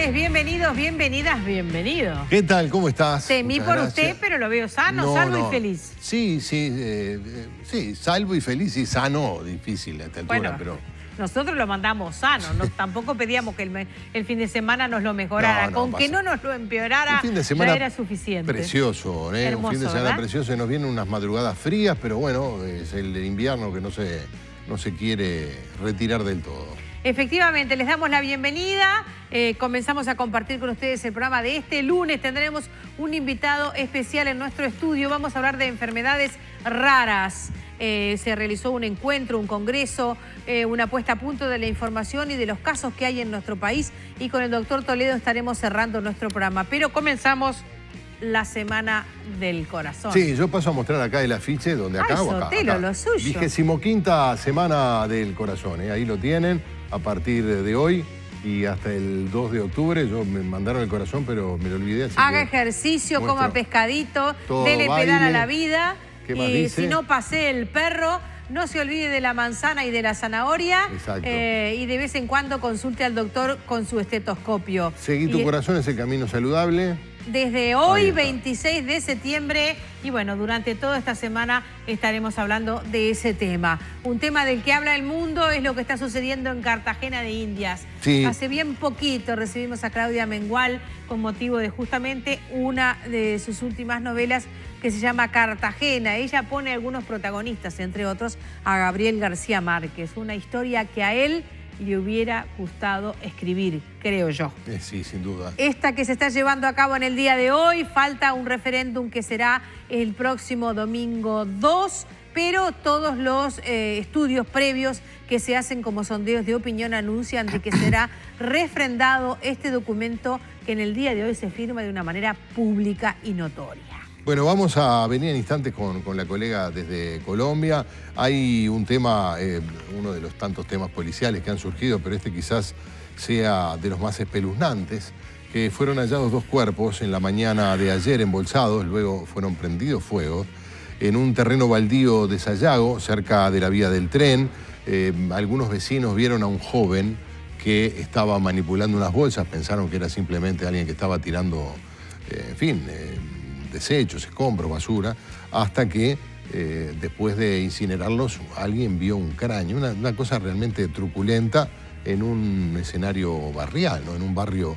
tardes, bienvenidos, bienvenidas, bienvenidos. ¿Qué tal? ¿Cómo estás? Temí por usted, pero lo veo sano, salvo y feliz. Sí, salvo y feliz y sano, difícil a esta altura, Bueno, pero... nosotros lo mandamos sano, tampoco pedíamos que el fin de semana nos lo mejorara. Con que no nos lo empeorara, un fin de semana ya era suficiente. Precioso, ¿eh? Hermoso, un fin de semana ¿verdad? precioso. Nos vienen unas madrugadas frías, pero bueno, es el invierno que no se quiere retirar del todo. Efectivamente, les damos la bienvenida. Comenzamos a compartir con ustedes el programa de este lunes. Tendremos un invitado especial en nuestro estudio. Vamos a hablar de enfermedades raras. Se realizó un encuentro, un congreso, una puesta a punto de la información y de los casos que hay en nuestro país. Y con el doctor Toledo estaremos cerrando nuestro programa. Pero comenzamos la Semana del Corazón. Sí, yo paso a mostrar acá el afiche, donde acá o acá. Sotelo, lo suyo. 25ª Semana del Corazón, ahí lo tienen, a partir de hoy y hasta el 2 de octubre. Yo me mandaron el corazón, pero me lo olvidé. Así Haga ejercicio, coma pescadito, dele pedal a la vida. Y si no pasee el perro, no se olvide de la manzana y de la zanahoria. Exacto. Y de vez en cuando consulte al doctor con su estetoscopio. Seguí tu corazón, es el camino saludable. Desde hoy, 26 de septiembre, y bueno, durante toda esta semana estaremos hablando de ese tema. Un tema del que habla el mundo es lo que está sucediendo en Cartagena de Indias. Sí. Hace bien poquito recibimos a Claudia Mengual con motivo de justamente una de sus últimas novelas que se llama Cartagena. Ella pone algunos protagonistas, entre otros a Gabriel García Márquez. Una historia que a él le hubiera gustado escribir, creo yo. Sí, sin duda. Esta que se está llevando a cabo en el día de hoy, falta un referéndum que será el próximo domingo 2, pero todos los estudios previos que se hacen como sondeos de opinión anuncian de que será refrendado este documento que en el día de hoy se firma de una manera pública y notoria. Bueno, vamos a venir en instantes con la colega desde Colombia. Hay un tema, uno de los tantos temas policiales que han surgido, pero este quizás sea de los más espeluznantes, que fueron hallados 2 cuerpos en la mañana de ayer embolsados, luego fueron prendidos fuego, en un terreno baldío de Sayago, cerca de la vía del tren. Algunos vecinos vieron a un joven que estaba manipulando unas bolsas, pensaron que era simplemente alguien que estaba tirando, desechos, escombros, basura, hasta que después de incinerarlos alguien vio un cráneo, una cosa realmente truculenta en un escenario barrial, ¿no? En un barrio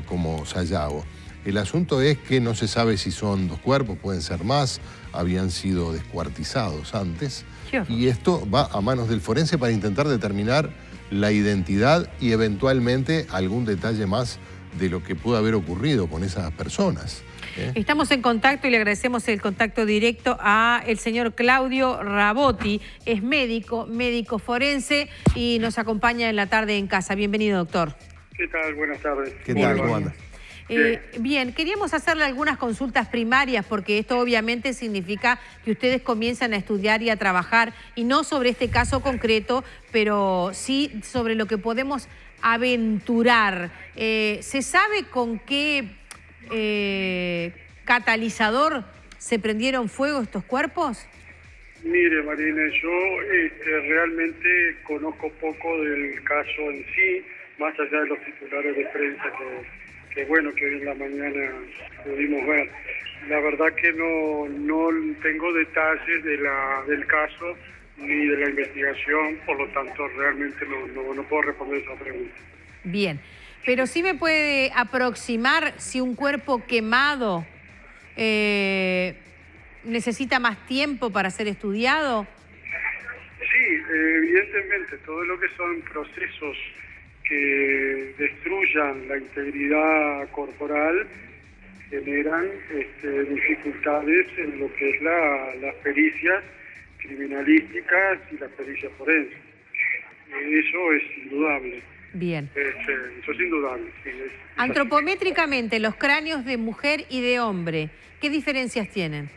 como Sayago. El asunto es que no se sabe si son 2 cuerpos, pueden ser más, habían sido descuartizados antes, y esto va a manos del forense para intentar determinar la identidad y eventualmente algún detalle más de lo que pudo haber ocurrido con esas personas. Estamos en contacto y le agradecemos el contacto directo a el señor Claudio Rabotti. Es médico forense y nos acompaña en la tarde en casa. Bienvenido, doctor. ¿Qué tal? Buenas tardes. ¿Qué tal? ¿Cómo anda? Bien, queríamos hacerle algunas consultas primarias porque esto obviamente significa que ustedes comienzan a estudiar y a trabajar, y no sobre este caso concreto, pero sí sobre lo que podemos aventurar. ¿Se sabe con qué catalizador se prendieron fuego estos cuerpos? Mire, Marina, yo realmente conozco poco del caso en sí, más allá de los titulares de prensa que bueno, que hoy en la mañana pudimos ver. La verdad que no tengo detalles del caso ni de la investigación, por lo tanto realmente no puedo responder esa pregunta. Bien, pero sí me puede aproximar si un cuerpo quemado necesita más tiempo para ser estudiado. Sí, evidentemente, todo lo que son procesos que destruyan la integridad corporal generan dificultades en lo que es las pericias criminalísticas y las pericias forenses. Eso es indudable. Bien. Eso es indudable. Sí, Antropométricamente, los cráneos de mujer y de hombre, ¿qué diferencias tienen?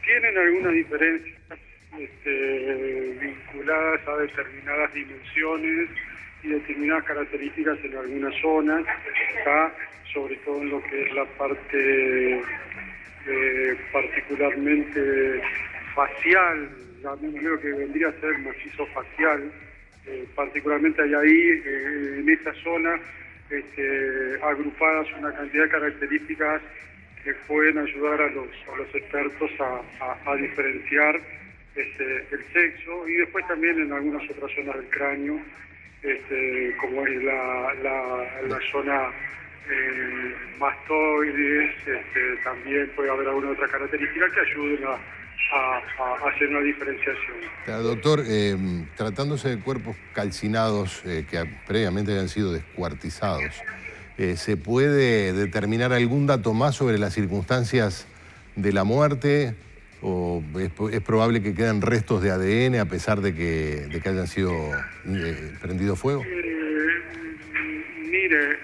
Tienen algunas diferencias vinculadas a determinadas dimensiones y determinadas características en algunas zonas, sobre todo en lo que es la parte particularmente facial, lo que vendría a ser macizo facial, particularmente hay ahí, en esa zona, agrupadas una cantidad de características que pueden ayudar a los expertos a diferenciar el sexo, y después también en algunas otras zonas del cráneo, como es la zona mastoides, también puede haber alguna otra característica que ayuden a hacer una diferenciación. Claro, doctor, tratándose de cuerpos calcinados que previamente habían sido descuartizados, ¿se puede determinar algún dato más sobre las circunstancias de la muerte? ¿O es probable que queden restos de ADN a pesar de que hayan sido prendido fuego? Mire,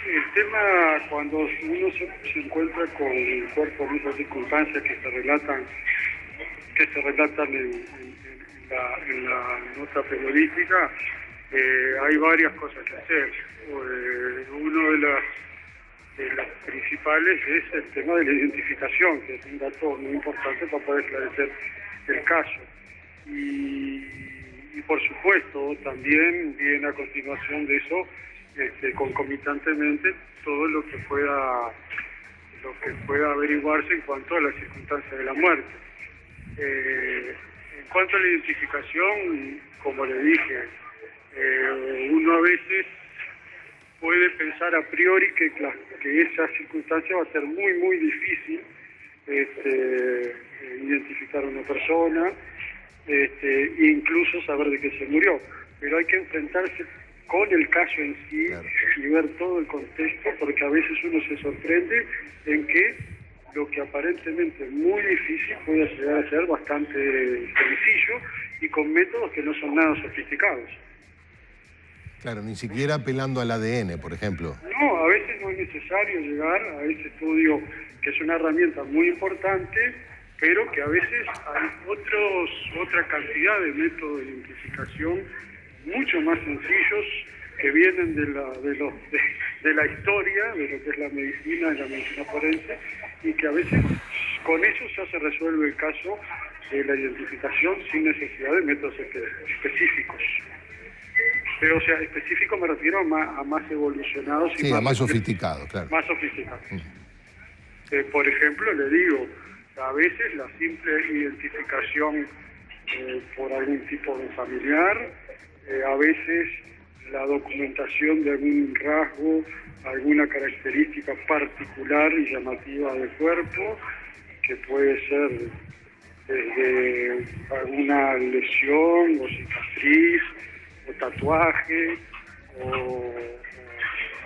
el tema cuando uno se encuentra con el cuerpo en esas circunstancias que se relatan en la nota periodística, hay varias cosas que hacer. Uno de las principales es el tema de la identificación, que es un dato muy importante para poder esclarecer el caso. Y por supuesto, también viene a continuación de eso, concomitantemente, todo lo que pueda averiguarse en cuanto a las circunstancias de la muerte. En cuanto a la identificación, como le dije, uno a veces puede pensar a priori que esa circunstancia va a ser muy, muy difícil identificar a una persona, incluso saber de qué se murió. Pero hay que enfrentarse con el caso en sí, claro, y ver todo el contexto, porque a veces uno se sorprende en que lo que aparentemente es muy difícil puede llegar a ser bastante sencillo y con métodos que no son nada sofisticados. Claro, ni siquiera apelando al ADN, por ejemplo. No, a veces no es necesario llegar a ese estudio, que es una herramienta muy importante, pero que a veces hay otra cantidad de métodos de identificación mucho más sencillos que vienen de la historia, de lo que es la medicina forense, y que a veces con eso ya se resuelve el caso de la identificación sin necesidad de métodos específicos. Pero, o sea, específico me refiero a más evolucionados. Sí, a más sofisticados, claro. Más sofisticados. Por ejemplo, le digo, a veces la simple identificación por algún tipo de familiar, a veces la documentación de algún rasgo, alguna característica particular y llamativa del cuerpo, que puede ser desde alguna lesión o cicatriz, o tatuaje, o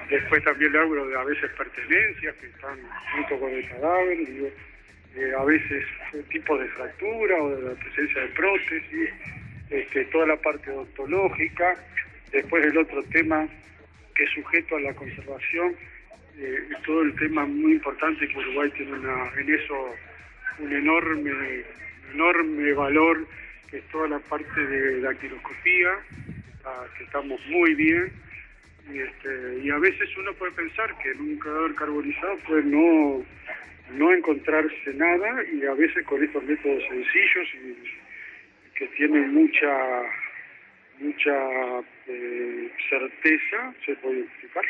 después también le hablo de a veces pertenencias que están junto con el cadáver, digo, a veces tipos de fractura o de la presencia de prótesis, toda la parte odontológica. Después el otro tema que es sujeto a la conservación, todo el tema muy importante que Uruguay tiene en eso un enorme valor, que es toda la parte de dactiloscopía, que estamos muy bien, y a veces uno puede pensar que en un cadáver carbonizado puede no encontrarse nada, y a veces con estos métodos sencillos y que tienen mucha certeza se puede identificar.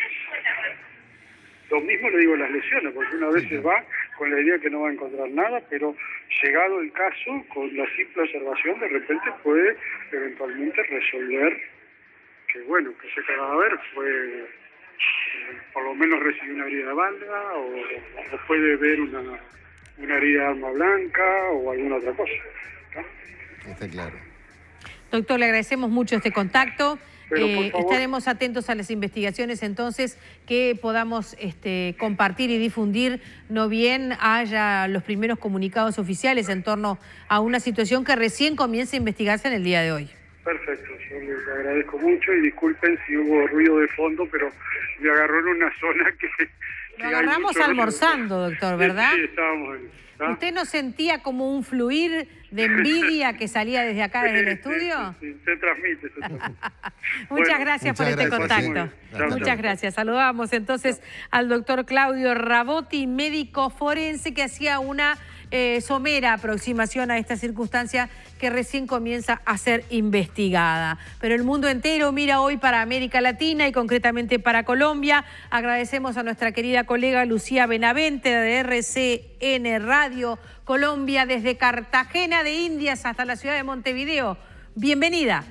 Lo mismo le digo a las lesiones, porque una vez se va con la idea que no va a encontrar nada, pero llegado el caso, con la simple observación, de repente puede eventualmente resolver que ese cadáver fue, por lo menos recibió una herida de bala, o puede ver una herida de arma blanca o alguna otra cosa, ¿no? Está claro. Doctor, le agradecemos mucho este contacto. Pero, por favor, estaremos atentos a las investigaciones entonces que podamos compartir y difundir, no bien haya los primeros comunicados oficiales en torno a una situación que recién comienza a investigarse en el día de hoy. Perfecto, yo les agradezco mucho y disculpen si hubo ruido de fondo, pero me agarró en una zona que... Lo agarramos almorzando, doctor, ¿verdad? Sí, estábamos en... ¿no? ¿Usted no sentía como un fluir de envidia que salía desde acá, desde el estudio? Sí, se transmite. Muchas gracias por este contacto. Muchas gracias. Saludamos entonces al doctor Claudio Rabotti, médico forense, que hacía una somera aproximación a esta circunstancia que recién comienza a ser investigada. Pero el mundo entero mira hoy para América Latina y concretamente para Colombia. Agradecemos a nuestra querida colega Lucía Benavente de RCN Radio Colombia desde Cartagena de Indias hasta la ciudad de Montevideo. Bienvenida.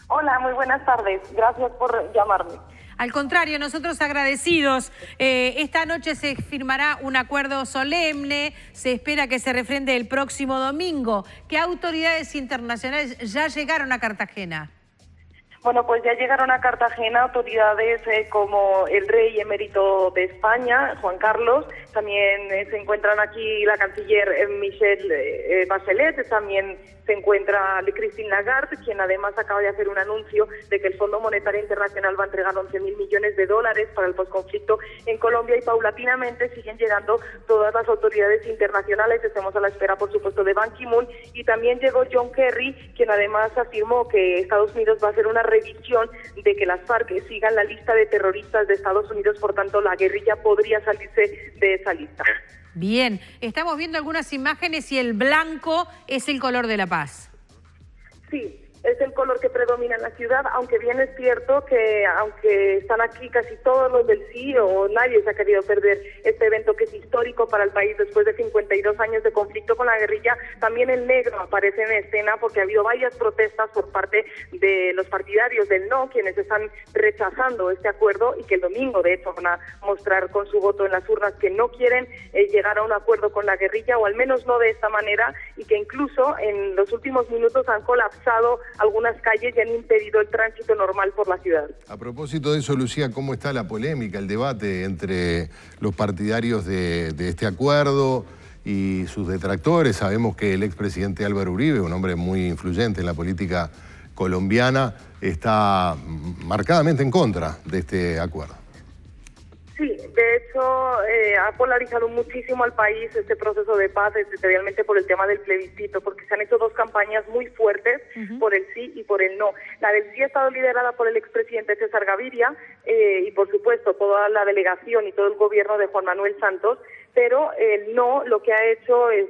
Hola, muy buenas tardes. Gracias por llamarme. Al contrario, nosotros agradecidos. Esta noche se firmará un acuerdo solemne, se espera que se refrende el próximo domingo. ¿Qué autoridades internacionales ya llegaron a Cartagena? Bueno, pues ya llegaron a Cartagena autoridades como el rey emérito de España, Juan Carlos, también se encuentran aquí la canciller Michelle Bachelet, también se encuentra Christine Lagarde, quien además acaba de hacer un anuncio de que el Fondo Monetario Internacional va a entregar 11.000 millones de dólares para el posconflicto en Colombia y paulatinamente siguen llegando todas las autoridades internacionales. Estamos a la espera, por supuesto, de Ban Ki-moon y también llegó John Kerry, quien además afirmó que Estados Unidos va a hacer una revisión de que las FARC sigan la lista de terroristas de Estados Unidos, por tanto la guerrilla podría salirse de esa lista. Bien, estamos viendo algunas imágenes y el blanco es el color de la paz. Sí, es el color que predomina en la ciudad, aunque bien es cierto que aunque están aquí casi todos los del sí, o nadie se ha querido perder este evento que es histórico para el país después de 52 años de conflicto con la guerrilla, también el negro aparece en escena porque ha habido varias protestas por parte de los partidarios del no, quienes están rechazando este acuerdo y que el domingo de hecho van a mostrar con su voto en las urnas que no quieren llegar a un acuerdo con la guerrilla, o al menos no de esta manera, y que incluso en los últimos minutos han colapsado algunas calles y han impedido el tránsito normal por la ciudad. A propósito de eso, Lucía, ¿cómo está la polémica, el debate entre los partidarios de este acuerdo y sus detractores? Sabemos que el expresidente Álvaro Uribe, un hombre muy influyente en la política colombiana, está marcadamente en contra de este acuerdo. Sí, de hecho ha polarizado muchísimo al país este proceso de paz, especialmente por el tema del plebiscito, porque se han hecho dos campañas muy fuertes por el sí y por el no. La del sí ha estado liderada por el expresidente César Gaviria y por supuesto toda la delegación y todo el gobierno de Juan Manuel Santos, pero el no lo que ha hecho es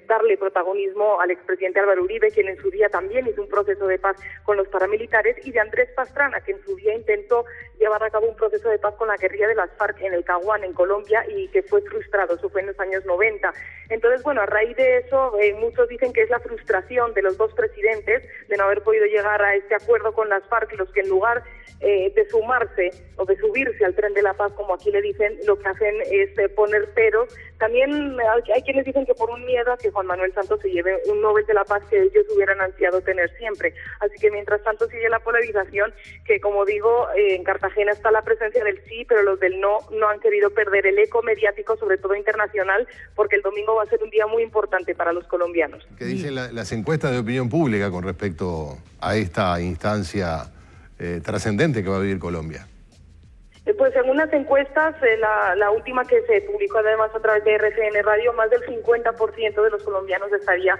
darle protagonismo al expresidente Álvaro Uribe, quien en su día también hizo un proceso de paz con los paramilitares, y de Andrés Pastrana, que en su día intentó llevar a cabo un proceso de paz con la guerrilla de las FARC en el Caguán, en Colombia, y que fue frustrado. Eso fue en los años 90. Entonces, bueno, a raíz de eso, muchos dicen que es la frustración de los dos presidentes de no haber podido llegar a este acuerdo con las FARC, los que en lugar de sumarse o de subirse al tren de la paz, como aquí le dicen, lo que hacen es poner peros. También hay quienes dicen que por un miedo a que Juan Manuel Santos se lleve un Nobel de la Paz que ellos hubieran ansiado tener siempre. Así que mientras tanto sigue la polarización, que como digo, en Cartagena está la presencia del sí, pero los del no han querido perder el eco mediático, sobre todo internacional, porque el domingo va a ser un día muy importante para los colombianos. ¿Qué dicen las encuestas de opinión pública con respecto a esta instancia trascendente que va a vivir Colombia? Pues según las encuestas, la última que se publicó además a través de RCN Radio, más del 50% de los colombianos estaría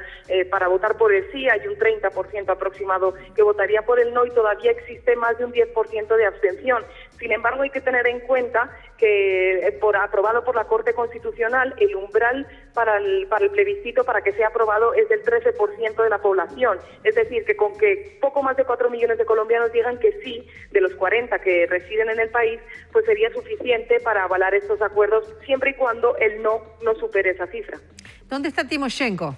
para votar por el sí, hay un 30% aproximado que votaría por el no y todavía existe más de un 10% de abstención. Sin embargo, hay que tener en cuenta que aprobado por la Corte Constitucional, el umbral para el plebiscito, para que sea aprobado, es del 13% de la población. Es decir, que con que poco más de 4 millones de colombianos digan que sí, de los 40 que residen en el país, pues sería suficiente para avalar estos acuerdos, siempre y cuando el no supere esa cifra. ¿Dónde está Timoshenko?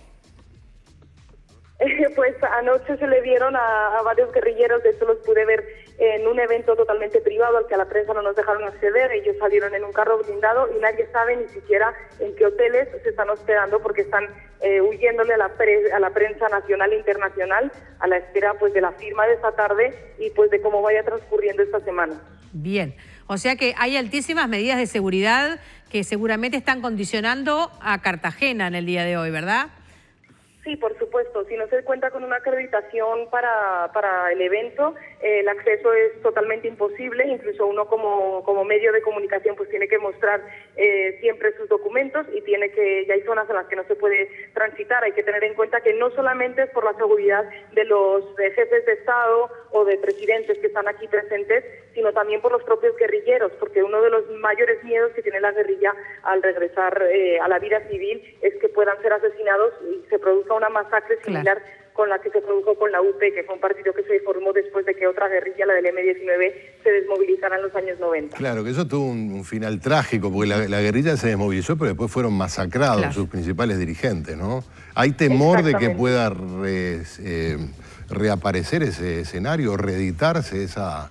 Pues anoche se le vieron a varios guerrilleros, de esto los pude ver en un evento totalmente privado al que a la prensa no nos dejaron acceder. Ellos salieron en un carro blindado y nadie sabe ni siquiera en qué hoteles se están hospedando, porque están huyéndole a la prensa nacional e internacional a la espera pues de la firma de esta tarde y pues de cómo vaya transcurriendo esta semana. Bien, o sea que hay altísimas medidas de seguridad que seguramente están condicionando a Cartagena en el día de hoy, ¿verdad? Sí, por supuesto. Si no se cuenta con una acreditación para el evento, el acceso es totalmente imposible. Incluso uno como medio de comunicación pues tiene que mostrar siempre sus documentos y ya hay zonas en las que no se puede transitar. Hay que tener en cuenta que no solamente es por la seguridad de los jefes de Estado o de presidentes que están aquí presentes, sino también por los propios guerrilleros, porque uno de los mayores miedos que tiene la guerrilla al regresar a la vida civil es que puedan ser asesinados y se produzca una masacre similar con la que se produjo con la UP, que fue un partido que se formó después de que otra guerrilla, la del M-19, se desmovilizara en los años 90. Claro, que eso tuvo un final trágico, porque la guerrilla se desmovilizó, pero después fueron masacrados sus principales dirigentes, ¿no? ¿Hay temor de que pueda reaparecer ese escenario, reeditarse esa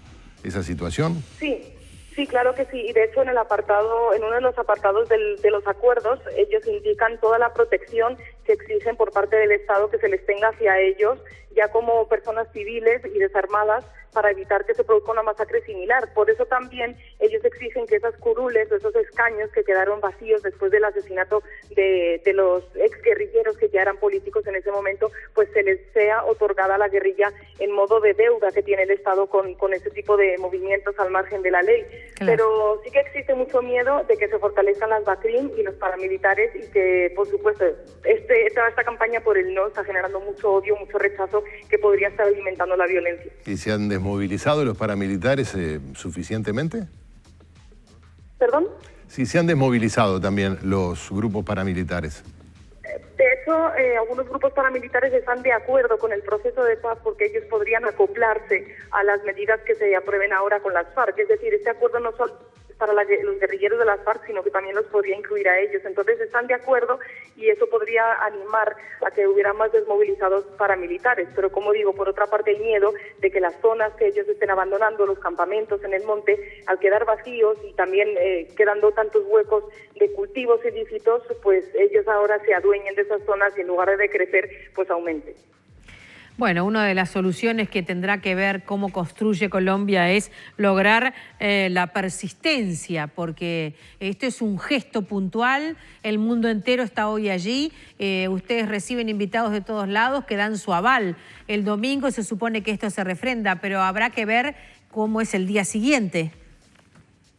situación? Sí, claro que sí. Y de hecho en uno de los apartados de los acuerdos, ellos indican toda la protección que exigen por parte del Estado que se les tenga hacia ellos, ya como personas civiles y desarmadas, para evitar que se produzca una masacre similar. Por eso también ellos exigen que esas curules, esos escaños que quedaron vacíos después del asesinato de los exguerrilleros que ya eran políticos en ese momento, pues se les sea otorgada a la guerrilla en modo de deuda que tiene el Estado con este tipo de movimientos al margen de la ley. Claro. Pero sí que existe mucho miedo de que se fortalezcan las BACRIM y los paramilitares y que, por supuesto, esta campaña por el no está generando mucho odio, mucho rechazo que podría estar alimentando la violencia. ¿Y se han desmovilizado los paramilitares suficientemente? ¿Perdón? Sí, se han desmovilizado también los grupos paramilitares. De hecho, algunos grupos paramilitares están de acuerdo con el proceso de paz porque ellos podrían acoplarse a las medidas que se aprueben ahora con las FARC. Es decir, este acuerdo no solo para los guerrilleros de las FARC, sino que también los podría incluir a ellos. Entonces están de acuerdo y eso podría animar a que hubiera más desmovilizados paramilitares. Pero como digo, por otra parte, el miedo de que las zonas que ellos estén abandonando, los campamentos en el monte, al quedar vacíos y también quedando tantos huecos de cultivos ilícitos, pues ellos ahora se adueñen de esas zonas y en lugar de crecer, pues aumente. Bueno, una de las soluciones que tendrá que ver cómo construye Colombia es lograr la persistencia, porque esto es un gesto puntual, el mundo entero está hoy allí, ustedes reciben invitados de todos lados que dan su aval. El domingo se supone que esto se refrenda, pero habrá que ver cómo es el día siguiente.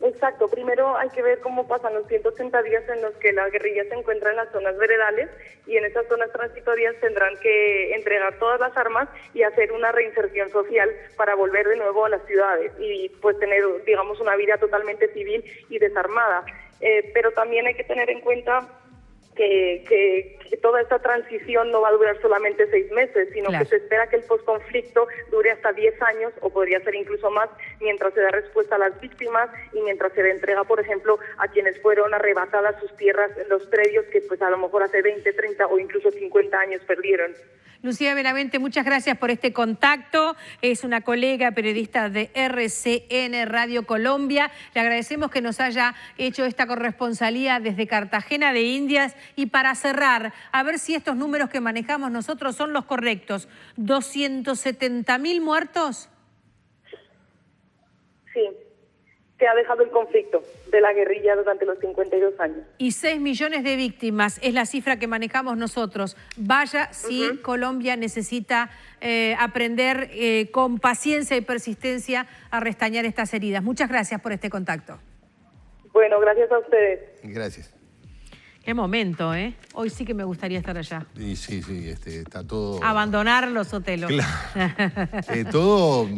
Exacto, primero hay que ver cómo pasan los 180 días en los que la guerrilla se encuentra en las zonas veredales y en esas zonas transitorias tendrán que entregar todas las armas y hacer una reinserción social para volver de nuevo a las ciudades y pues tener, digamos, una vida totalmente civil y desarmada. Pero también hay que tener en cuenta que toda esta transición no va a durar solamente 6 meses, sino que se espera que el posconflicto dure hasta 10 años o podría ser incluso más, mientras se da respuesta a las víctimas y mientras se da entrega, por ejemplo, a quienes fueron arrebatadas sus tierras en los predios que pues a lo mejor hace 20, 30 o incluso 50 años perdieron. Lucía Benavente, muchas gracias por este contacto. Es una colega periodista de RCN Radio Colombia. Le agradecemos que nos haya hecho esta corresponsalía desde Cartagena de Indias. Y para cerrar, a ver si estos números que manejamos nosotros son los correctos. ¿270.000 muertos? Sí, que ha dejado el conflicto de la guerrilla durante los 52 años. Y 6 millones de víctimas es la cifra que manejamos nosotros. Vaya si Colombia necesita aprender con paciencia y persistencia a restañar estas heridas. Muchas gracias por este contacto. Bueno, gracias a ustedes. Gracias. Qué momento, ¿eh? Hoy sí que me gustaría estar allá. Y sí, está todo... Abandonar los hoteles. Claro. Todo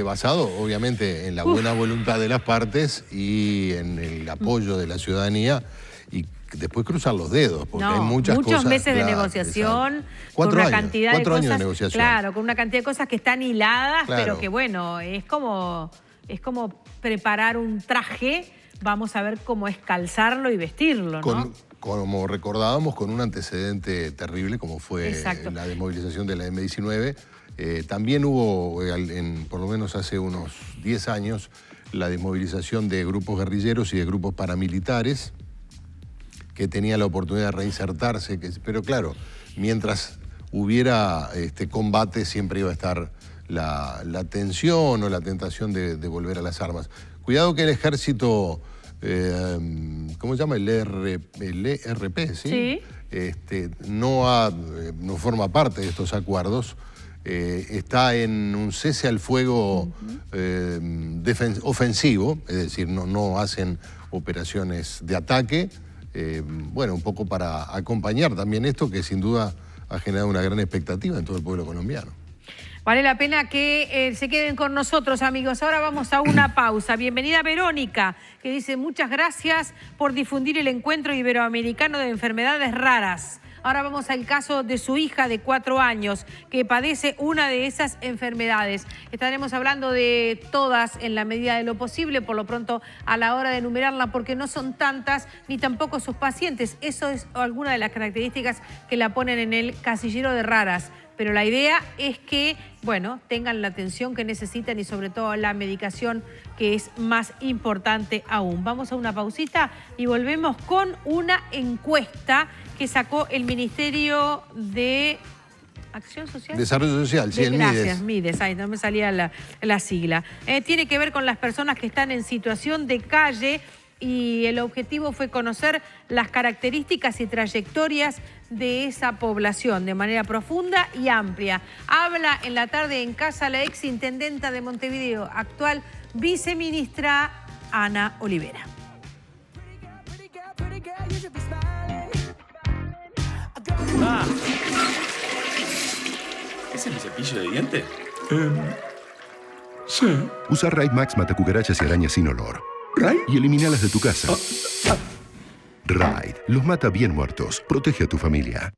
basado, obviamente, en la buena voluntad de las partes y en el apoyo de la ciudadanía y después cruzar los dedos, porque hay muchos cosas... meses de negociación, con una cantidad de cosas... 4 años de negociación. Claro, con una cantidad de cosas que están hiladas, claro, pero que bueno, es como preparar un traje, vamos a ver cómo es calzarlo y vestirlo, ¿no? Como recordábamos, con un antecedente terrible como fue la desmovilización de la M-19. También hubo, por lo menos hace unos 10 años, la desmovilización de grupos guerrilleros y de grupos paramilitares que tenían la oportunidad de reinsertarse. Pero claro, mientras hubiera combate siempre iba a estar la tensión o la tentación de volver a las armas. Cuidado que el ejército ¿cómo se llama? El ERP, ¿sí? Sí. No forma parte de estos acuerdos. Está en un cese al fuego ofensivo, es decir, no hacen operaciones de ataque. Bueno, un poco para acompañar también esto, que sin duda ha generado una gran expectativa en todo el pueblo colombiano. Vale la pena que se queden con nosotros, amigos. Ahora vamos a una pausa. Bienvenida Verónica, que dice: muchas gracias por difundir el encuentro iberoamericano de enfermedades raras. Ahora vamos al caso de su hija de 4 años que padece una de esas enfermedades. Estaremos hablando de todas en la medida de lo posible, por lo pronto a la hora de enumerarla, porque no son tantas ni tampoco sus pacientes. Eso es alguna de las características que la ponen en el casillero de raras. Pero la idea es que, bueno, tengan la atención que necesitan y sobre todo la medicación, que es más importante aún. Vamos a una pausita y volvemos con una encuesta que sacó el Ministerio de Acción Social. Desarrollo Social, sí, el MIDES. Gracias, MIDES, ahí no me salía la sigla. Tiene que ver con las personas que están en situación de calle y el objetivo fue conocer las características y trayectorias de esa población de manera profunda y amplia. Habla en la tarde en casa la exintendenta de Montevideo, actual viceministra Ana Olivera. ¿Ese es mi cepillo de dientes? Sí. Usa Raid Max mata cucarachas y arañas sin olor. ¿Raid? Y elimínalas de tu casa. Raid los mata bien muertos. Protege a tu familia.